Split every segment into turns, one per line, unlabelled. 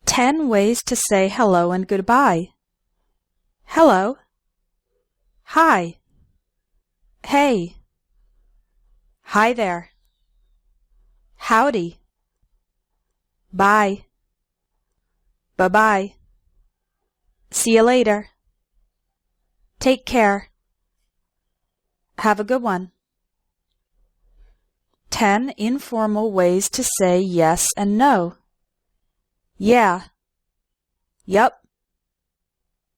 10 ways to say hello and goodbye. Hello. Hi. Hey. Hi there. Howdy. Bye. Bye-bye. See you later. Take care. Have a good one. 10 informal ways to say yes and no. Yeah. Yup.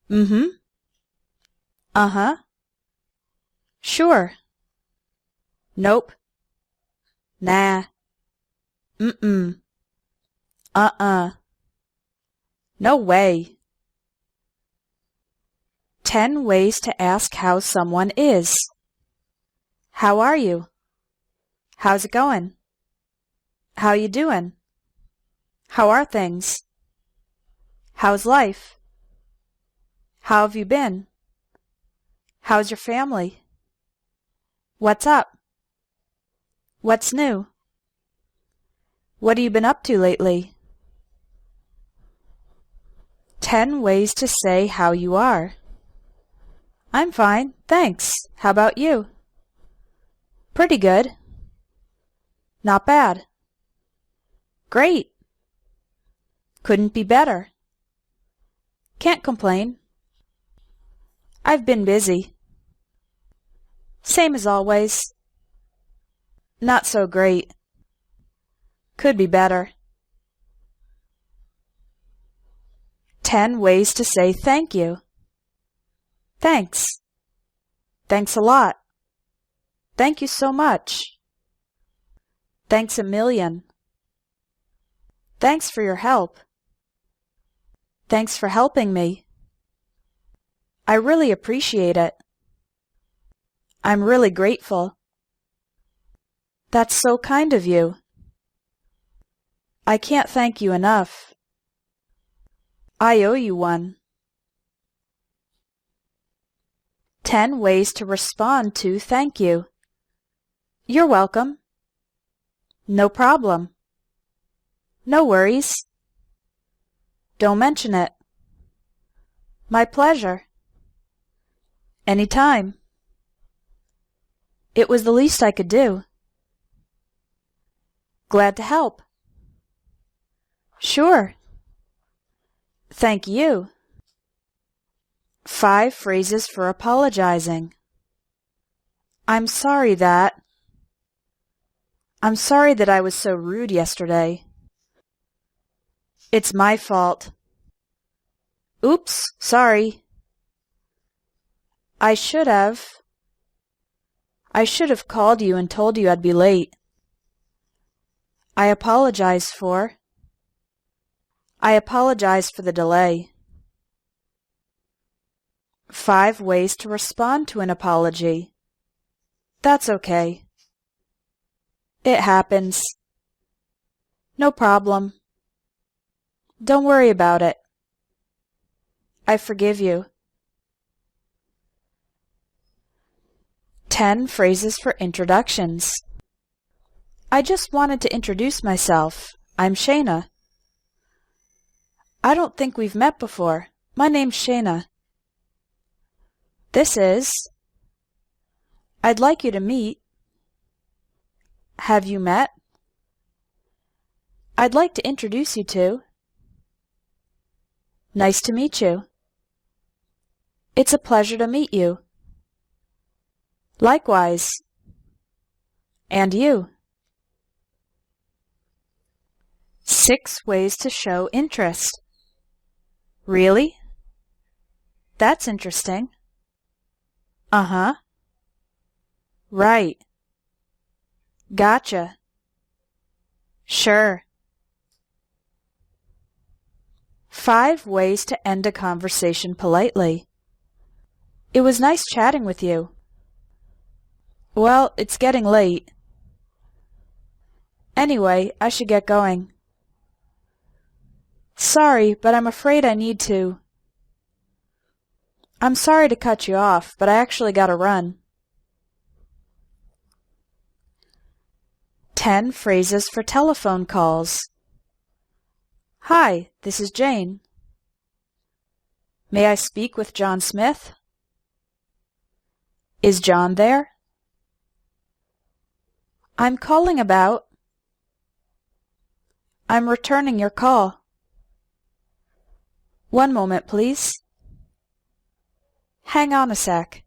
Mm-hmm. Uh-huh. Sure. Nope. Nah. Mm-mm. Uh-uh. No way. 10 ways to ask how someone is. How are you? How's it going? How you doing? How are things? How's life? How have you been? How's your family? What's up? What's new? What have you been up to lately? 10 ways to say how you are. I'm fine, thanks. How about you? Pretty good. Not bad. Great. Couldn't be better. Can't complain. I've been busy. Same as always. Not so great. Could be better. 10 ways to say thank you. Thanks. Thanks a lot. Thank you so much. Thanks a million. Thanks for your help. Thanks for helping me. I really appreciate it. I'm really grateful. That's so kind of you. I can't thank you enough. I owe you one. 10 ways to respond to thank you. You're welcome. No problem. No worries. Don't mention it. My pleasure. Anytime. It was the least I could do. Glad to help. Sure. Thank you. 5 phrases for apologizing. I'm sorry that I was so rude yesterday. It's my fault. Oops, sorry. I should have called you and told you I'd be late. I apologize for the delay. 5 ways to respond to an apology. That's okay. It happens. No problem. Don't worry about it. I forgive you. 10 phrases for introductions. I just wanted to introduce myself. I'm Shayna. I don't think we've met before. My name's Shayna. This is. I'd like you to meet. Have you met? I'd like to introduce you to. Nice to meet you. It's a pleasure to meet you. Likewise. And you. 6 ways to show interest. Really? That's interesting. Uh-huh. Right. Gotcha. Sure. 5 ways to end a conversation politely. It was nice chatting with you. Well, it's getting late. Anyway, I should get going. Sorry, but I'm afraid I need to. I'm sorry to cut you off, but I actually gotta run. 10 phrases for telephone calls. Hi, this is Jane. May I speak with John Smith? Is John there? I'm calling about. I'm returning your call. One moment, please. Hang on a sec.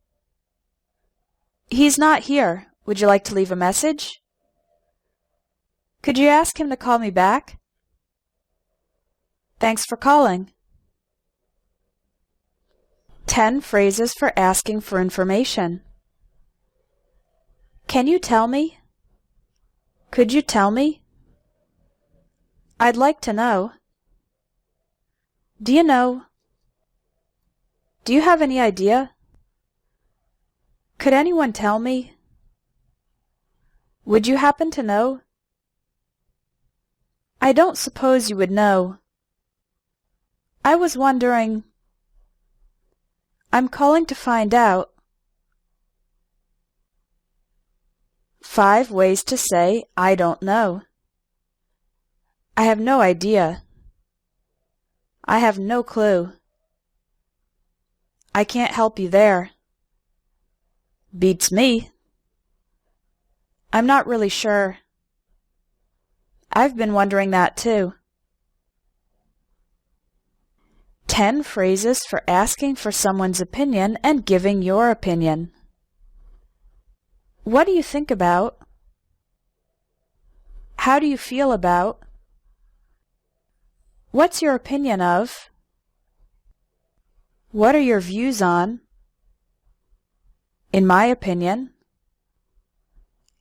He's not here. Would you like to leave a message? Could you ask him to call me back? Thanks for calling. 10 phrases for asking for information. Can you tell me? Could you tell me? I'd like to know. Do you know? Do you have any idea? Could anyone tell me? Would you happen to know? I don't suppose you would know. I was wondering. I'm calling to find out. 5 ways to say I don't know. I have no idea. I have no clue. I can't help you there. Beats me. I'm not really sure. I've been wondering that too. 10 phrases for asking for someone's opinion and giving your opinion. What do you think about? How do you feel about? What's your opinion of? What are your views on? In my opinion.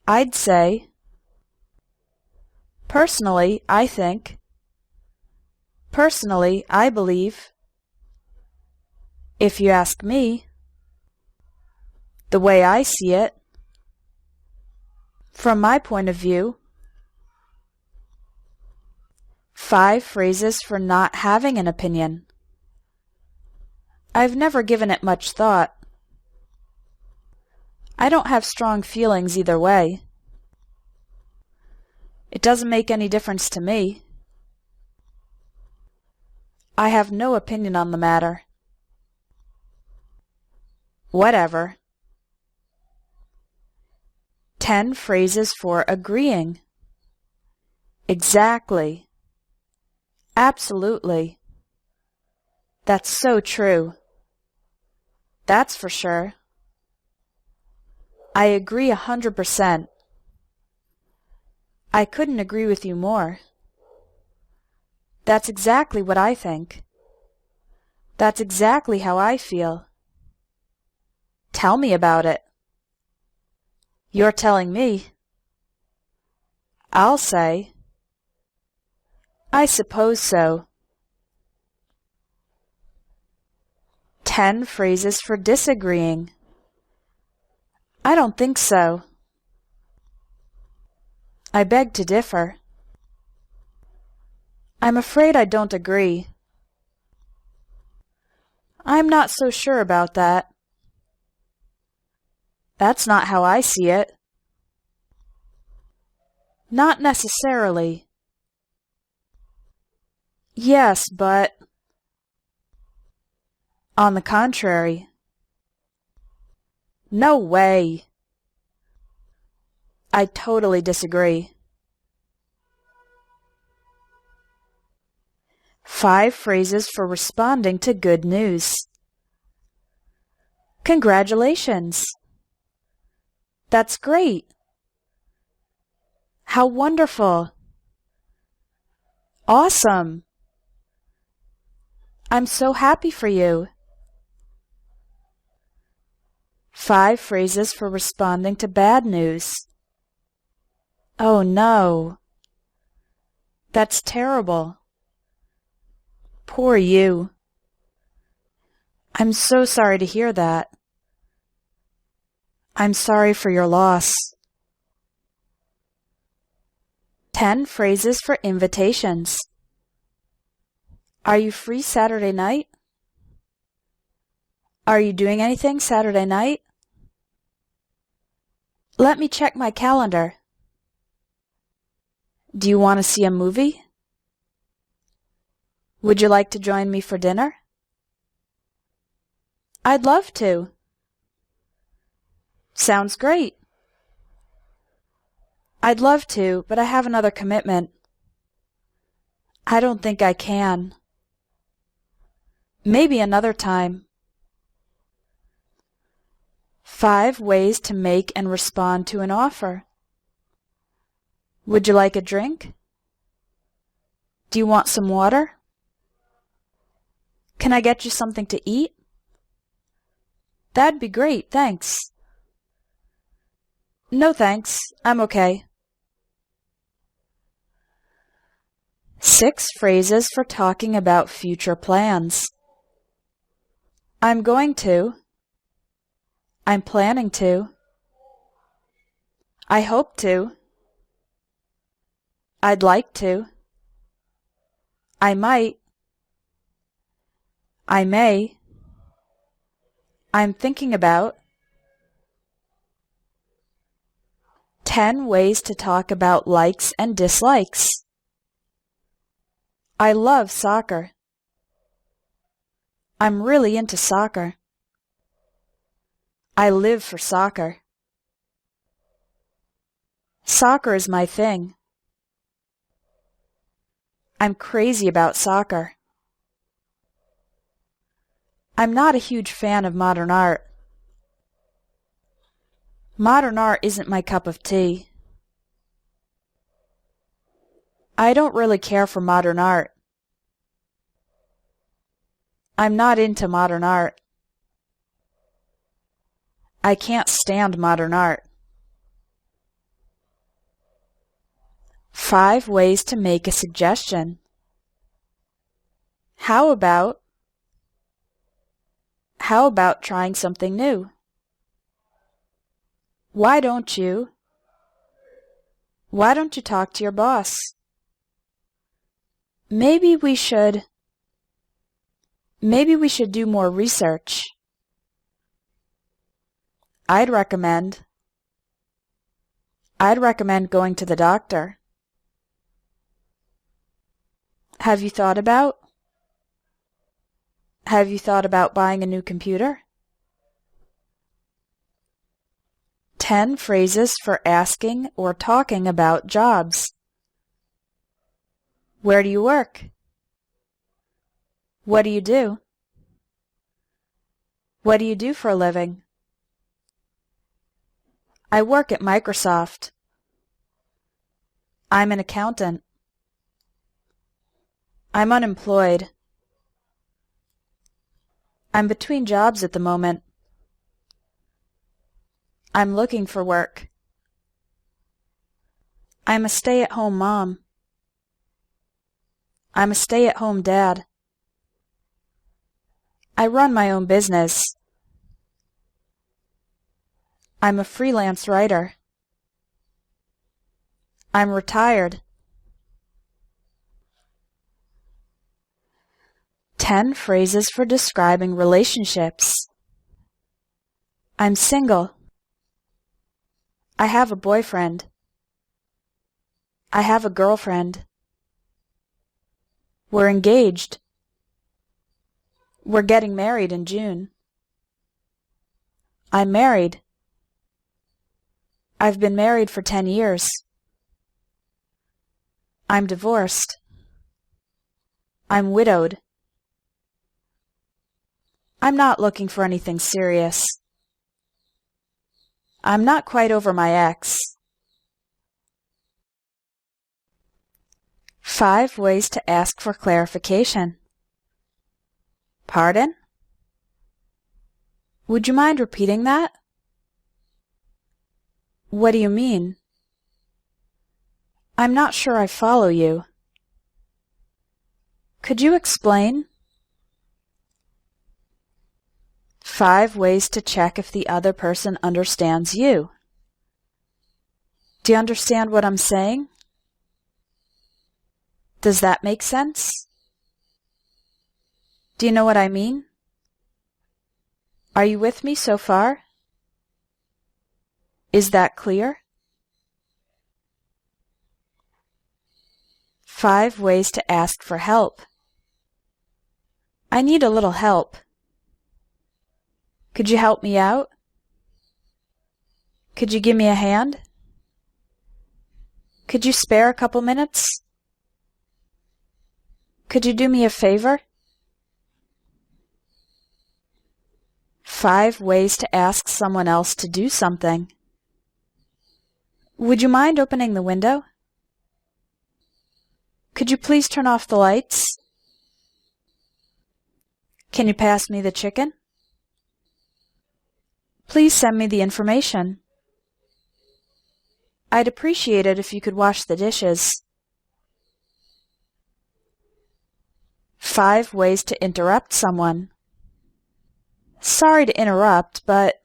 I'd say. Personally, I think. Personally, I believe. If you ask me. The way I see it. From my point of view. 5 phrases for not having an opinion. I've never given it much thought. I don't have strong feelings either way. It doesn't make any difference to me. I have no opinion on the matter. Whatever. 10 phrases for agreeing. Exactly. Absolutely. That's so true. That's for sure. I agree 100%. I couldn't agree with you more. That's exactly what I think. That's exactly how I feel. Tell me about it. You're telling me. I'll say. I suppose so. 10 phrases for disagreeing. I don't think so. I beg to differ. I'm afraid I don't agree. I'm not so sure about that. That's not how I see it. Not necessarily. Yes, but... On the contrary. No way. I totally disagree. 5 phrases for responding to good news. Congratulations. That's great. How wonderful. Awesome. I'm so happy for you. 5 phrases for responding to bad news. Oh no. That's terrible. Poor you. I'm so sorry to hear that. I'm sorry for your loss. 10 phrases for invitations. Are you free Saturday night? Are you doing anything Saturday night? Let me check my calendar. Do you want to see a movie? Would you like to join me for dinner? I'd love to. Sounds great. I'd love to, but I have another commitment. I don't think I can. Maybe another time. 5 ways to make and respond to an offer. Would you like a drink? Do you want some water? Can I get you something to eat? That'd be great, thanks. No thanks, I'm okay. 6 phrases for talking about future plans. I'm going to. I'm planning to. I hope to. I'd like to. I might. I may. I'm thinking about. 10 ways to talk about likes and dislikes. I love soccer. I'm really into soccer. I live for soccer. Soccer is my thing. I'm crazy about soccer. I'm not a huge fan of modern art. Modern art isn't my cup of tea. I don't really care for modern art. I'm not into modern art. I can't stand modern art. 5 ways to make a suggestion. How about trying something new? Why don't you talk to your boss? Maybe we should do more research. I'd recommend going to the doctor. Have you thought about buying a new computer? 10 phrases for asking or talking about jobs. Where do you work? What do you do? What do you do for a living? I work at Microsoft. I'm an accountant. I'm unemployed. I'm between jobs at the moment. I'm looking for work. I'm a stay-at-home mom. I'm a stay-at-home dad. I run my own business. I'm a freelance writer. I'm retired. 10 phrases for describing relationships. I'm single. I have a boyfriend. I have a girlfriend. We're engaged. We're getting married in June. I'm married. I've been married for 10 years. I'm divorced. I'm widowed. I'm not looking for anything serious. I'm not quite over my ex. 5 ways to ask for clarification. Pardon? Would you mind repeating that? What do you mean? I'm not sure I follow you. Could you explain? 5 ways to check if the other person understands you. Do you understand what I'm saying? Does that make sense? Do you know what I mean? Are you with me so far? Is that clear? 5 ways to ask for help. I need a little help. Could you help me out? Could you give me a hand? Could you spare a couple minutes? Could you do me a favor? 5 ways to ask someone else to do something. Would you mind opening the window? Could you please turn off the lights? Can you pass me the chicken? Please send me the information. I'd appreciate it if you could wash the dishes. 5 ways to interrupt someone. Sorry to interrupt, but...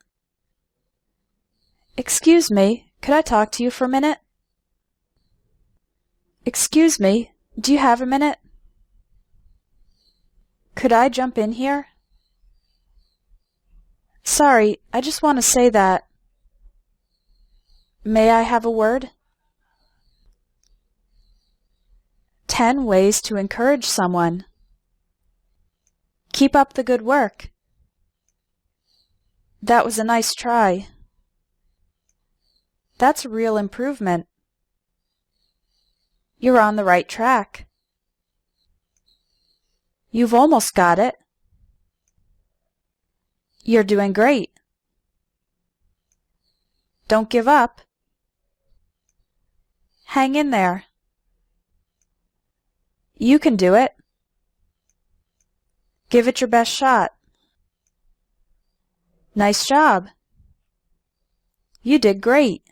Excuse me, could I talk to you for a minute? Excuse me, do you have a minute? Could I jump in here? Sorry, I just want to say that. May I have a word? 10 ways to encourage someone. Keep up the good work. That was a nice try. That's a real improvement. You're on the right track. You've almost got it. You're doing great. Don't give up. Hang in there. You can do it. Give it your best shot. Nice job. You did great.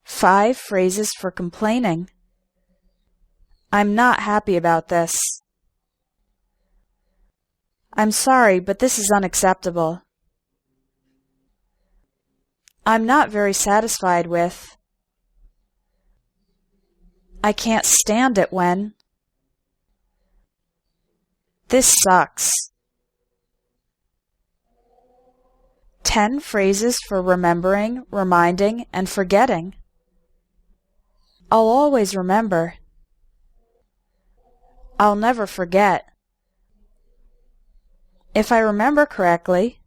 5 phrases for complaining. I'm not happy about this. I'm sorry, but this is unacceptable. I'm not very satisfied with. I can't stand it when. This sucks. 10 phrases for remembering, reminding, and forgetting. I'll always remember. I'll never forget. If I remember correctly,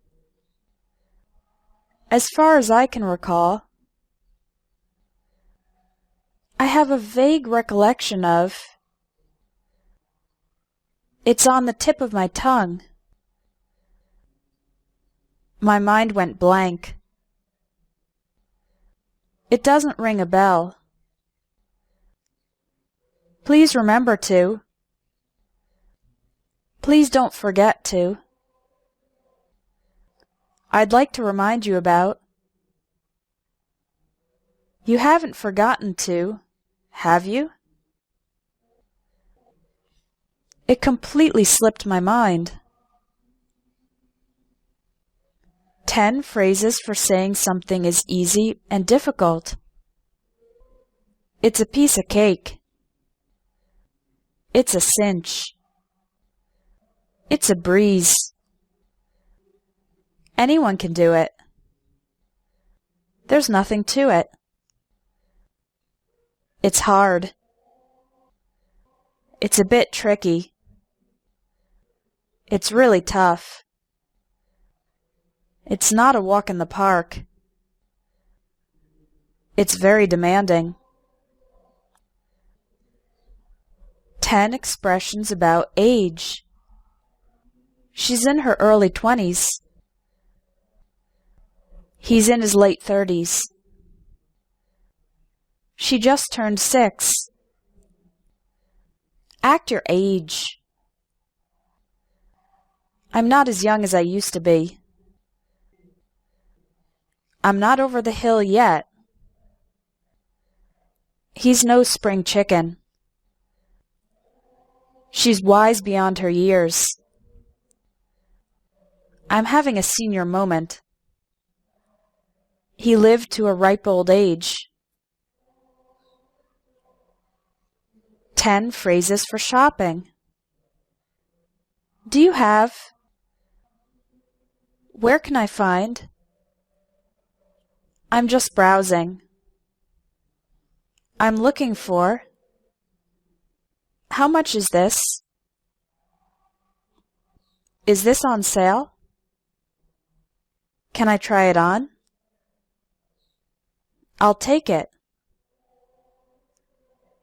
as far as I can recall, I have a vague recollection of. It's on the tip of my tongue. My mind went blank. It doesn't ring a bell. Please remember to. Please don't forget to. I'd like to remind you about. You haven't forgotten to, have you? It completely slipped my mind. 10 phrases for saying something is easy and difficult. It's a piece of cake. It's a cinch. It's a breeze. Anyone can do it. There's nothing to it. It's hard. It's a bit tricky. It's really tough. It's not a walk in the park. It's very demanding. 10 expressions about age. She's in her early 20s. He's in his late 30s. She just turned 6. Act your age. I'm not as young as I used to be. I'm not over the hill yet. He's no spring chicken. She's wise beyond her years. I'm having a senior moment. He lived to a ripe old age. 10 phrases for shopping. Do you have? Where can I find? I'm just browsing. I'm looking for. How much is this? Is this on sale? Can I try it on? I'll take it.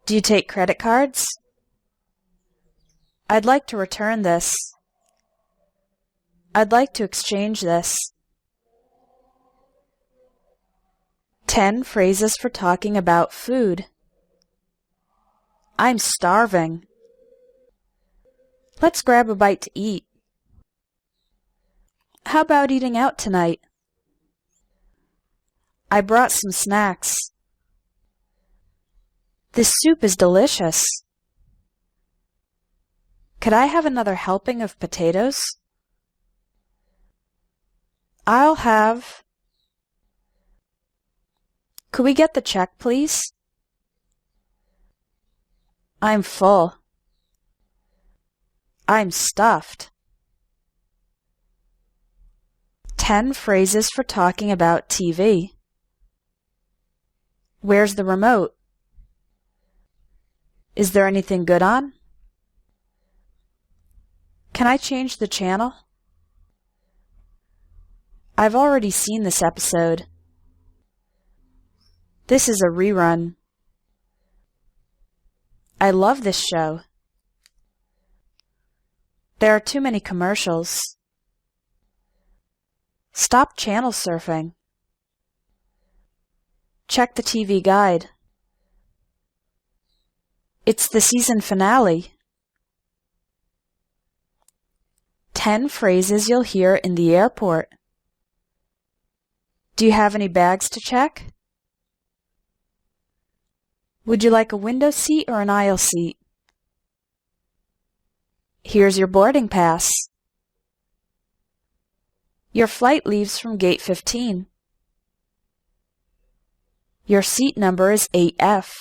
Do you take credit cards? I'd like to return this. I'd like to exchange this. 10 phrases for talking about food. I'm starving. Let's grab a bite to eat. How about eating out tonight? I brought some snacks. This soup is delicious. Could I have another helping of potatoes? I'll have... Could we get the check, please? I'm full. I'm stuffed. 10 phrases for talking about TV. Where's the remote? Is there anything good on? Can I change the channel? I've already seen this episode. This is a rerun. I love this show. There are too many commercials. Stop channel surfing. Check the TV guide. It's the season finale. 10 phrases you'll hear in the airport. Do you have any bags to check? Would you like a window seat or an aisle seat? Here's your boarding pass. Your flight leaves from gate 15. Your seat number is 8F.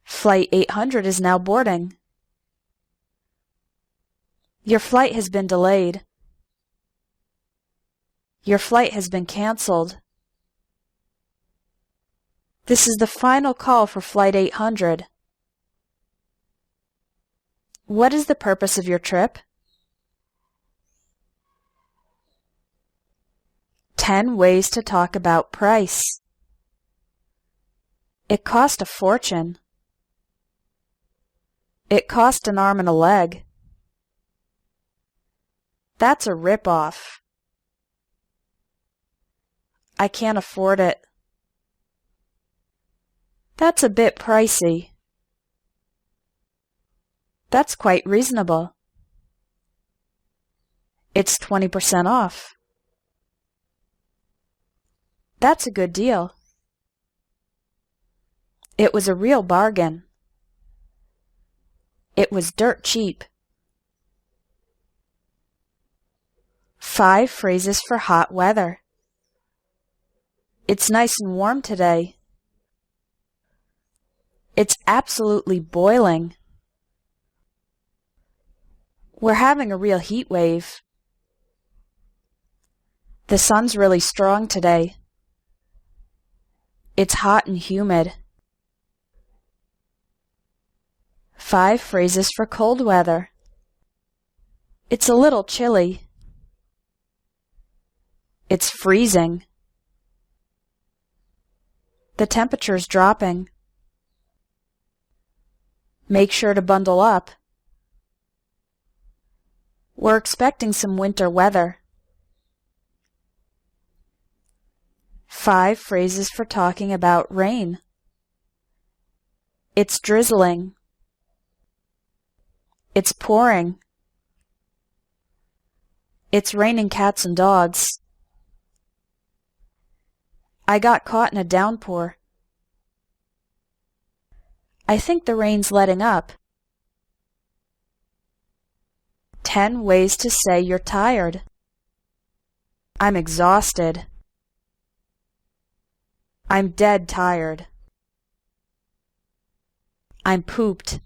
Flight 800 is now boarding. Your flight has been delayed. Your flight has been canceled. This is the final call for Flight 800. What is the purpose of your trip? 10 ways to talk about price. It cost a fortune. It cost an arm and a leg. That's a rip-off. I can't afford it. That's a bit pricey. That's quite reasonable. It's 20% off. That's a good deal. It was a real bargain. It was dirt cheap. 5 phrases for hot weather. It's nice and warm today. It's absolutely boiling. We're having a real heat wave. The sun's really strong today. It's hot and humid. 5 phrases for cold weather. It's a little chilly. It's freezing. The temperature's dropping. Make sure to bundle up. We're expecting some winter weather. 5 phrases for talking about rain. It's drizzling. It's pouring. It's raining cats and dogs. I got caught in a downpour. I think the rain's letting up. 10 ways to say you're tired. I'm exhausted. I'm dead tired. I'm pooped.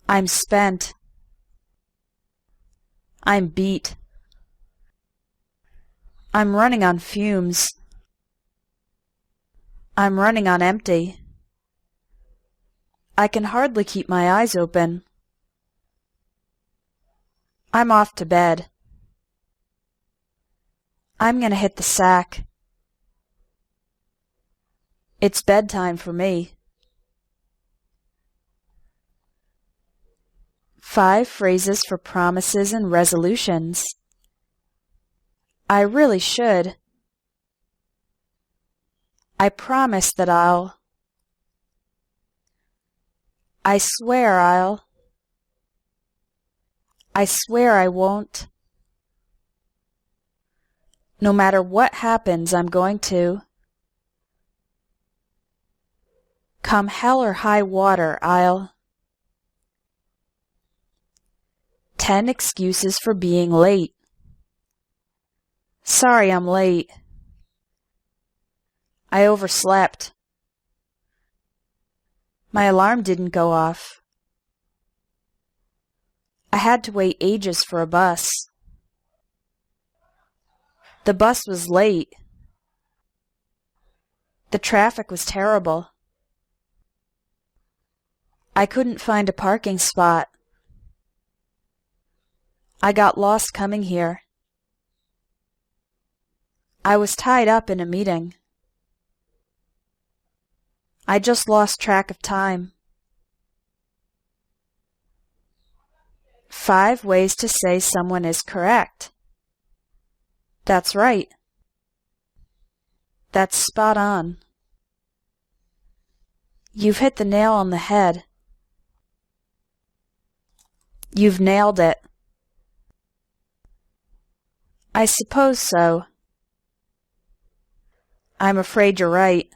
I'm spent. I'm beat. I'm running on fumes. I'm running on empty. I can hardly keep my eyes open. I'm off to bed. I'm gonna hit the sack. It's bedtime for me. 5 phrases for promises and resolutions. I really should. I promise that I'll. I swear I'll. I swear I won't. No matter what happens, I'm going to. Come hell or high water, I'll. 10 excuses for being late. Sorry I'm late. I overslept. My alarm didn't go off. I had to wait ages for a bus. The bus was late. The traffic was terrible. I couldn't find a parking spot. I got lost coming here. I was tied up in a meeting. I just lost track of time. 5 ways to say someone is correct. That's right. That's spot on. You've hit the nail on the head. You've nailed it. I suppose so. I'm afraid you're right.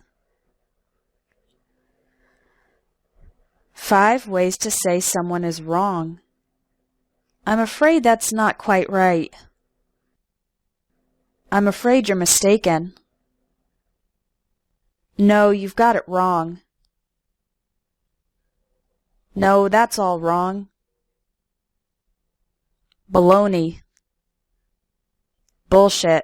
5 ways to say someone is wrong. I'm afraid that's not quite right. I'm afraid you're mistaken. No, you've got it wrong. No, that's all wrong. Baloney. Bullshit.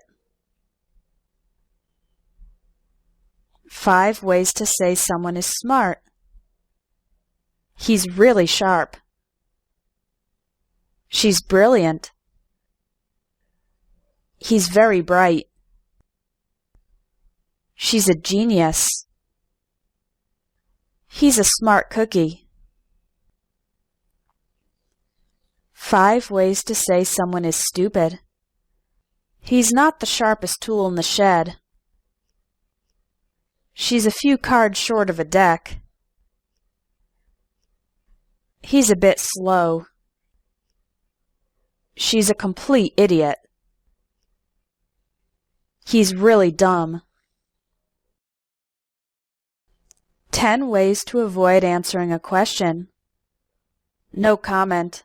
5 ways to say someone is smart. He's really sharp. She's brilliant. He's very bright. She's a genius. He's a smart cookie. 5 ways to say someone is stupid. He's not the sharpest tool in the shed. She's a few cards short of a deck. He's a bit slow. She's a complete idiot. He's really dumb. 10 ways to avoid answering a question. No comment.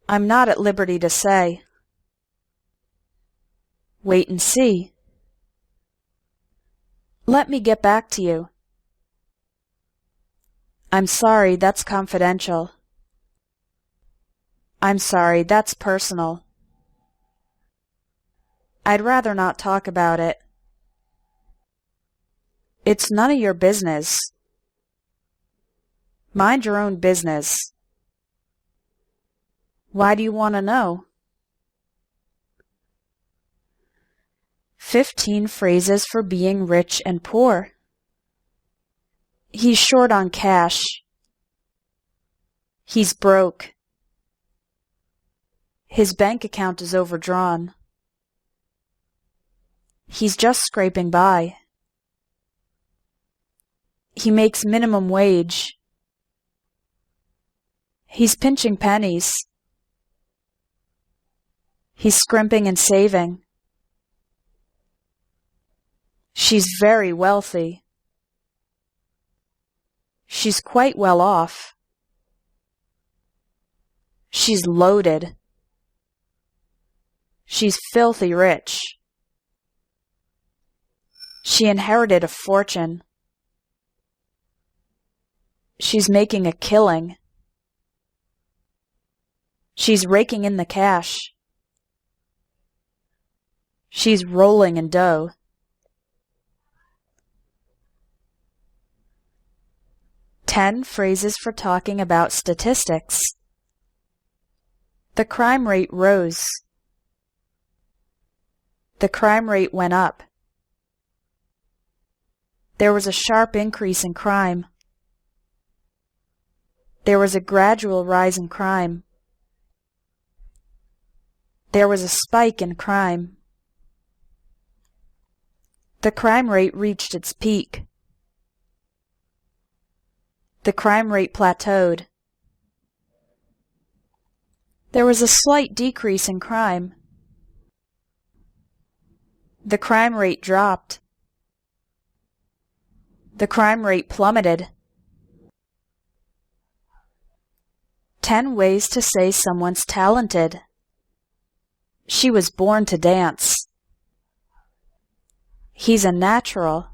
I'm not at liberty to say. Wait and see. Let me get back to you. I'm sorry, that's confidential. I'm sorry, that's personal. I'd rather not talk about it. It's none of your business. Mind your own business. Why do you want to know? 15 phrases for being rich and poor. He's short on cash. He's broke. His bank account is overdrawn. He's just scraping by. He makes minimum wage. He's pinching pennies. He's scrimping and saving. She's very wealthy. She's quite well off. She's loaded. She's filthy rich. She inherited a fortune. She's making a killing. She's raking in the cash. She's rolling in dough. 10 phrases for talking about statistics. The crime rate rose. The crime rate went up. There was a sharp increase in crime. There was a gradual rise in crime. There was a spike in crime. The crime rate reached its peak. The crime rate plateaued. There was a slight decrease in crime. The crime rate dropped. The crime rate plummeted. 10 ways to say someone's talented. She was born to dance. He's a natural.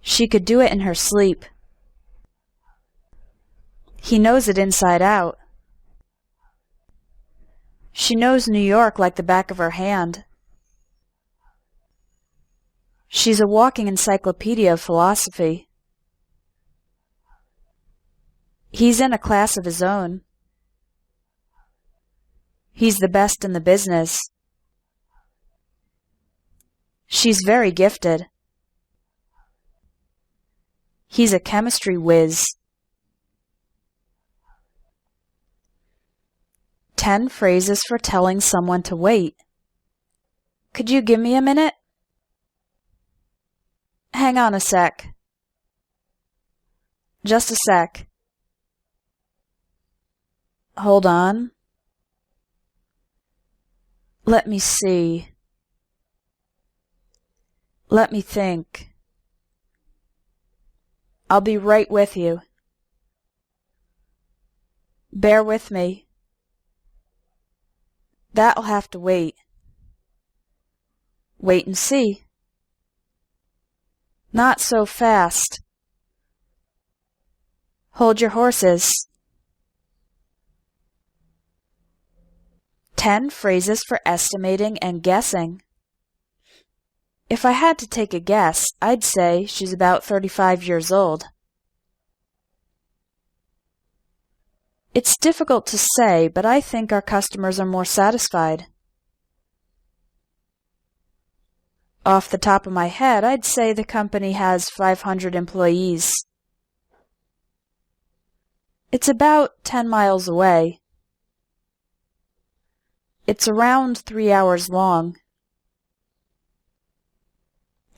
She could do it in her sleep. He knows it inside out. She knows New York like the back of her hand. She's a walking encyclopedia of philosophy. He's in a class of his own. He's the best in the business. She's very gifted. He's a chemistry whiz. 10 phrases for telling someone to wait. Could you give me a minute? Hang on a sec. Just a sec. Hold on. Let me see. Let me think. I'll be right with you. Bear with me. That'll have to wait. Wait and see. Not so fast. Hold your horses. 10 phrases for estimating and guessing. If I had to take a guess, I'd say she's about 35 years old. It's difficult to say, but I think our customers are more satisfied. Off the top of my head, I'd say the company has 500 employees. It's about 10 miles away. It's around 3 hours long.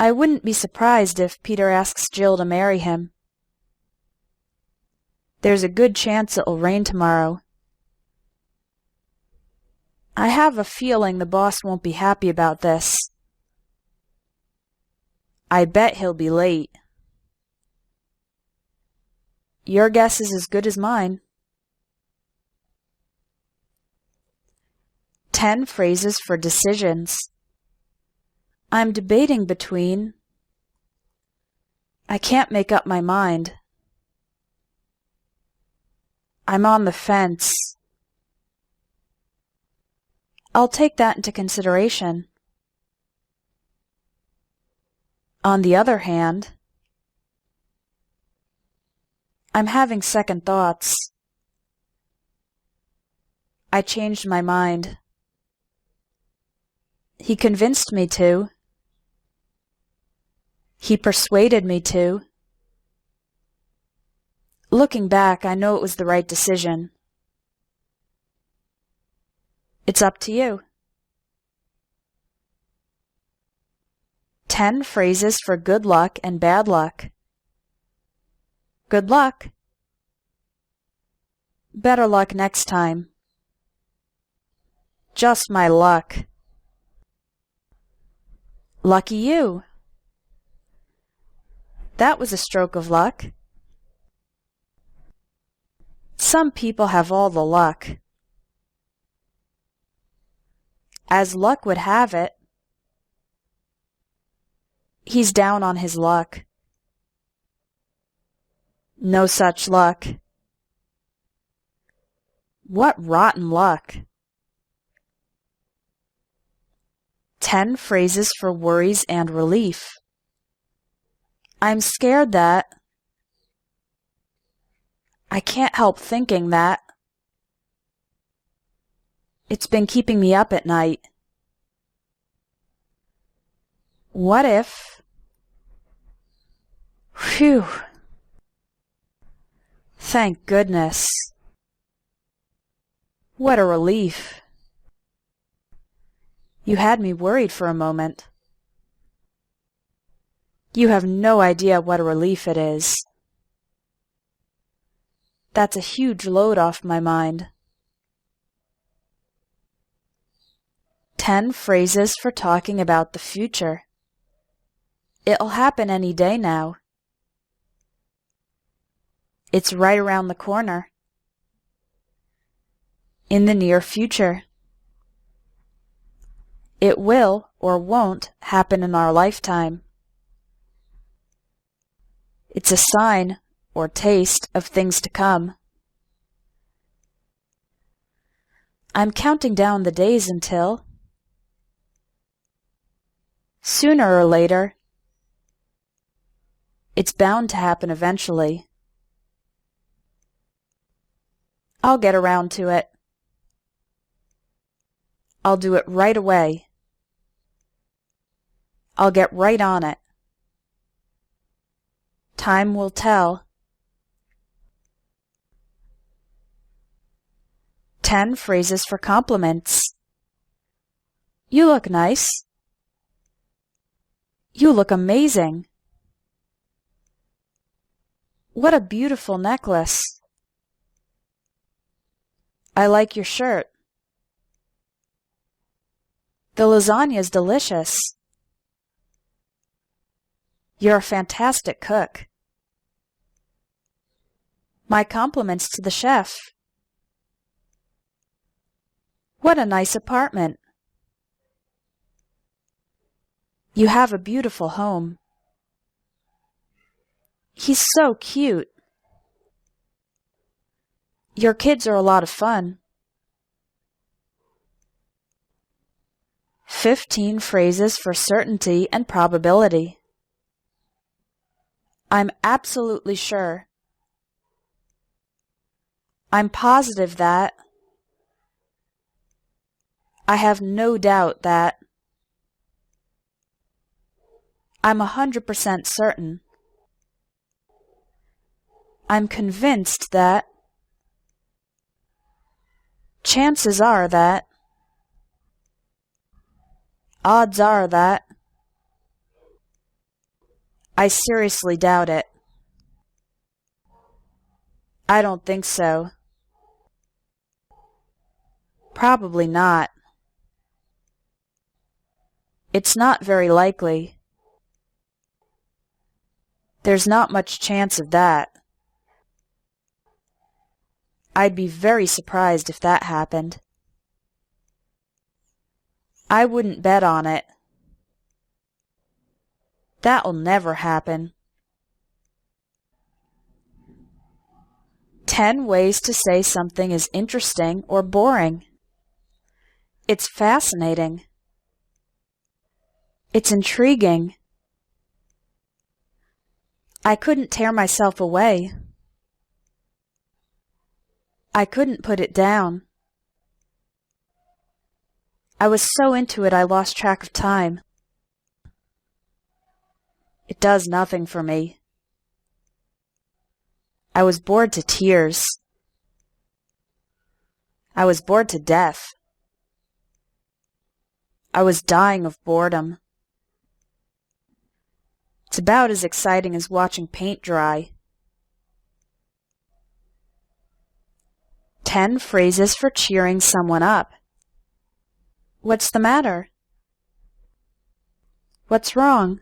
I wouldn't be surprised if Peter asks Jill to marry him. There's a good chance it'll rain tomorrow. I have a feeling the boss won't be happy about this. I bet he'll be late. Your guess is as good as mine. 10 phrases for decisions. I'm debating between. I can't make up my mind. I'm on the fence. I'll take that into consideration. On the other hand, I'm having second thoughts. I changed my mind. He convinced me to. He persuaded me to. Looking back, I know it was the right decision. It's up to you. 10 phrases for good luck and bad luck. Good luck. Better luck next time. Just my luck. Lucky you. That was a stroke of luck. Some people have all the luck. As luck would have it, he's down on his luck. No such luck. What rotten luck. 10 phrases for worries and relief. I'm scared that. I can't help thinking that. It's been keeping me up at night. What if? Phew. Thank goodness. What a relief. You had me worried for a moment. You have no idea what a relief it is. That's a huge load off my mind. 10 phrases for talking about the future. It'll happen any day now. It's right around the corner. In the near future. It will or won't happen in our lifetime. It's a sign or taste of things to come. I'm counting down the days until. Sooner or later. It's bound to happen eventually. I'll get around to it. I'll do it right away. I'll get right on it. Time will tell. 10 phrases for compliments. You look nice. You look amazing. What a beautiful necklace. I like your shirt. The lasagna is delicious. You're a fantastic cook. My compliments to the chef. What a nice apartment. You have a beautiful home. He's so cute. Your kids are a lot of fun. 15 phrases for certainty and probability. I'm absolutely sure. I'm positive that. I have no doubt that. I'm 100% certain. I'm convinced that. Chances are that. Odds are that. I seriously doubt it. I don't think so. Probably not. It's not very likely. There's not much chance of that. I'd be very surprised if that happened. I wouldn't bet on it. That'll never happen. 10 ways to say something is interesting or boring. It's fascinating. It's intriguing. I couldn't tear myself away. I couldn't put it down. I was so into it I lost track of time. It does nothing for me. I was bored to tears. I was bored to death. I was dying of boredom. It's about as exciting as watching paint dry. 10 phrases for cheering someone up. What's the matter? What's wrong?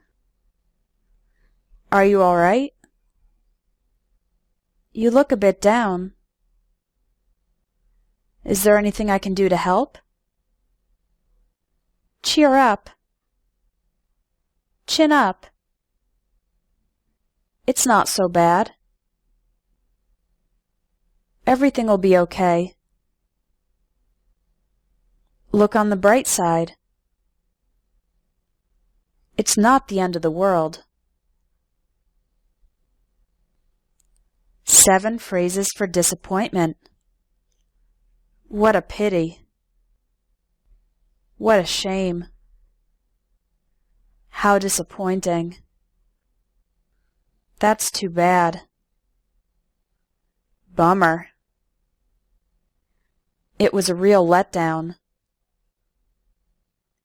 Are you all right? You look a bit down. Is there anything I can do to help? Cheer up. Chin up. It's not so bad. Everything will be okay. Look on the bright side. It's not the end of the world. 7 phrases for disappointment. What a pity. What a shame. How disappointing. That's too bad. Bummer. It was a real letdown.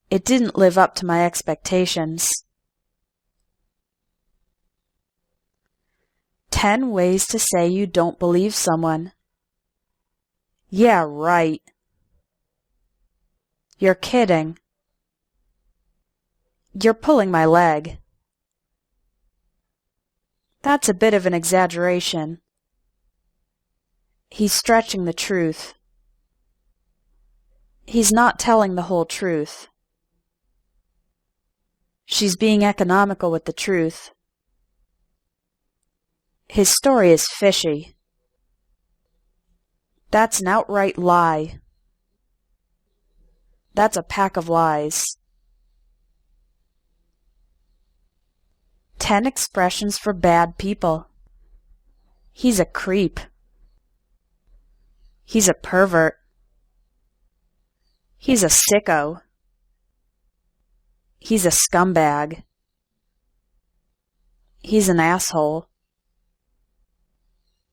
It didn't live up to my expectations. 10 ways to say you don't believe someone. Yeah, right. You're kidding. You're pulling my leg. That's a bit of an exaggeration. He's stretching the truth. He's not telling the whole truth. She's being economical with the truth. His story is fishy. That's an outright lie. That's a pack of lies. 10 expressions for bad people. He's a creep. He's a pervert. He's a sicko. He's a scumbag. He's an asshole.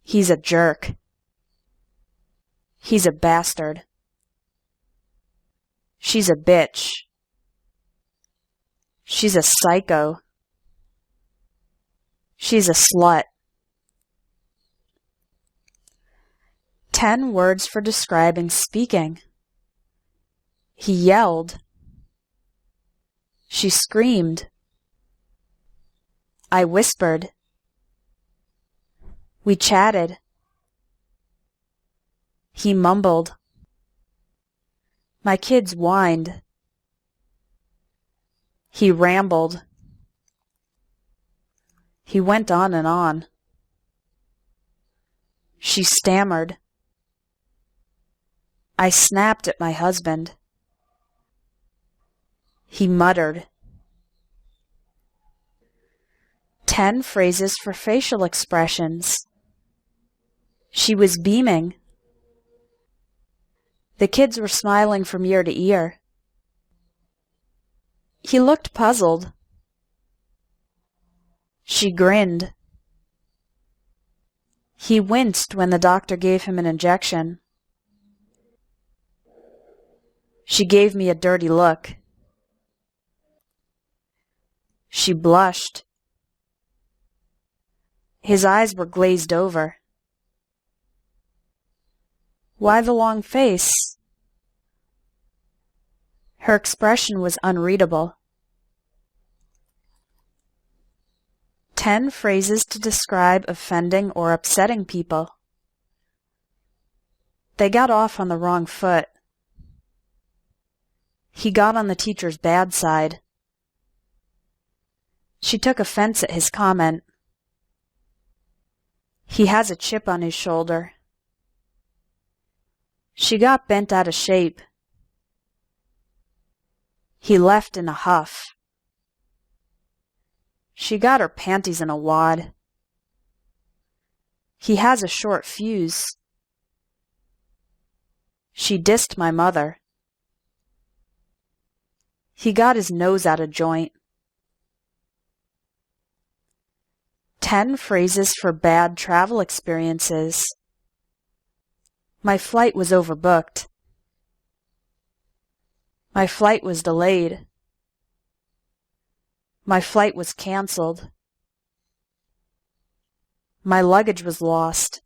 He's a jerk. He's a bastard. She's a bitch. She's a psycho. She's a slut. 10 words for describing speaking. He yelled. She screamed. I whispered. We chatted. He mumbled. My kids whined. He rambled. He went on and on. She stammered. I snapped at my husband. He muttered. 10 phrases for facial expressions. She was beaming. The kids were smiling from ear to ear. He looked puzzled. She grinned. He winced when the doctor gave him an injection. She gave me a dirty look. She blushed. His eyes were glazed over. Why the long face? Her expression was unreadable. 10 phrases to describe offending or upsetting people. They got off on the wrong foot. He got on the teacher's bad side. She took offense at his comment. He has a chip on his shoulder. She got bent out of shape. He left in a huff. She got her panties in a wad. He has a short fuse. She dissed my mother. He got his nose out of joint. 10 phrases for bad travel experiences. My flight was overbooked. My flight was delayed. My flight was canceled. My luggage was lost.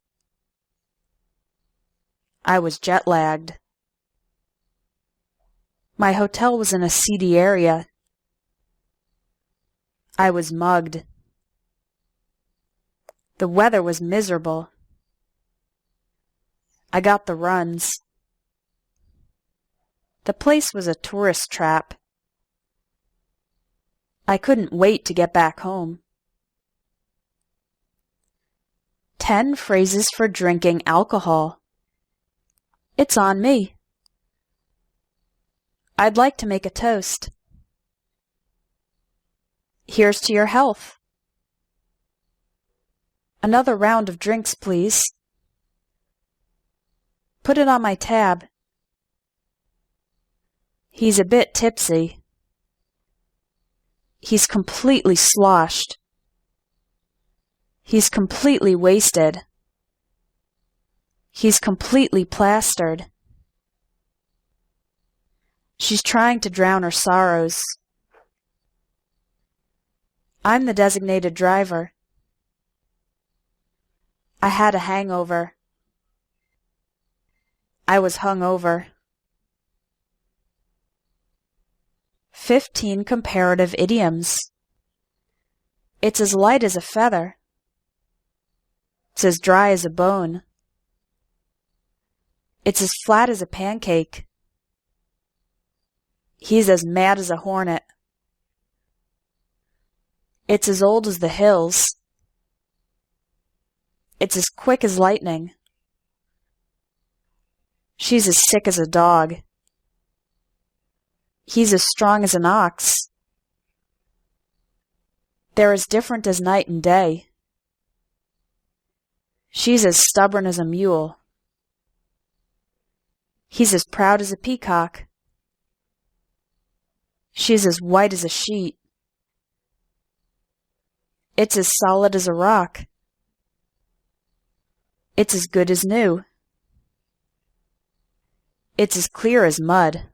I was jet-lagged. My hotel was in a seedy area. I was mugged. The weather was miserable. I got the runs. The place was a tourist trap. I couldn't wait to get back home. 10 phrases for drinking alcohol. It's on me. I'd like to make a toast. Here's to your health. Another round of drinks, please. Put it on my tab. He's a bit tipsy. He's completely sloshed. He's completely wasted. He's completely plastered. She's trying to drown her sorrows. I'm the designated driver. I had a hangover. I was hung over. 15 comparative idioms. It's as light as a feather. It's as dry as a bone. It's as flat as a pancake. He's as mad as a hornet. It's as old as the hills. It's as quick as lightning. She's as sick as a dog. He's as strong as an ox. They're as different as night and day. She's as stubborn as a mule. He's as proud as a peacock. She's as white as a sheet. It's as solid as a rock. It's as good as new. It's as clear as mud.